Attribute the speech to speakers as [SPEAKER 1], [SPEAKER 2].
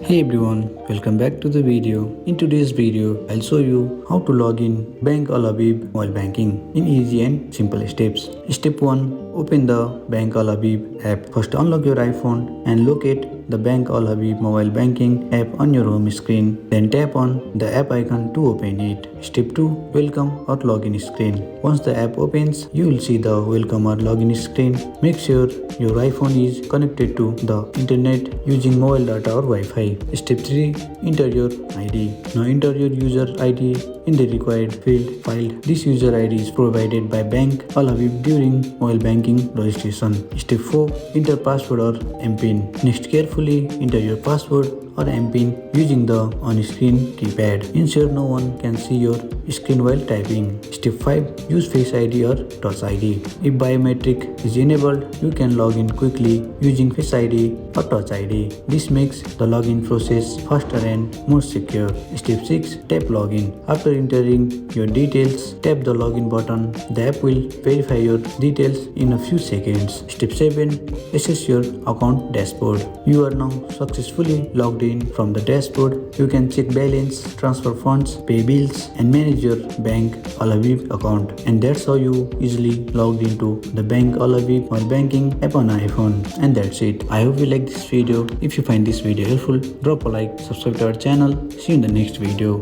[SPEAKER 1] Hey everyone, welcome back to the video. In today's video, I'll show you how to log in Bank Al Habib mobile banking in easy and simple steps. Step 1. Open the Bank Al Habib app. First unlock your iPhone and locate the Bank Al Habib mobile banking app on your home screen. Then tap on the app icon to open it. Step 2. Welcome or login screen. Once the app opens, you will see the welcome or login screen. Make sure your iPhone is connected to the internet using mobile data or Wi-Fi. Step 3. Enter your ID. Now enter your user ID in the required field. This user ID is provided by Bank Al Habib during mobile banking registration. Step 4. Enter password or MPIN. Next, carefully enter your password or MPIN using the on-screen keypad. Ensure no one can see your screen while typing. Step 5. Use Face ID or Touch ID. If biometric is enabled, you can log in quickly using Face ID or Touch ID. This makes the login process faster and more secure. Step 6. Tap Login. After entering your details, tap the login button. The app will verify your details in a few seconds. Step 7. Access your account dashboard. You are now successfully logged in. From the dashboard, you can check balance, transfer funds, pay bills, and manage your Bank Al Habib account. And that's how you easily logged into the Bank Al Habib mobile banking app on iPhone. And that's it. I hope you like this video. If you find this video helpful, drop a like, subscribe to our channel. See you in the next video.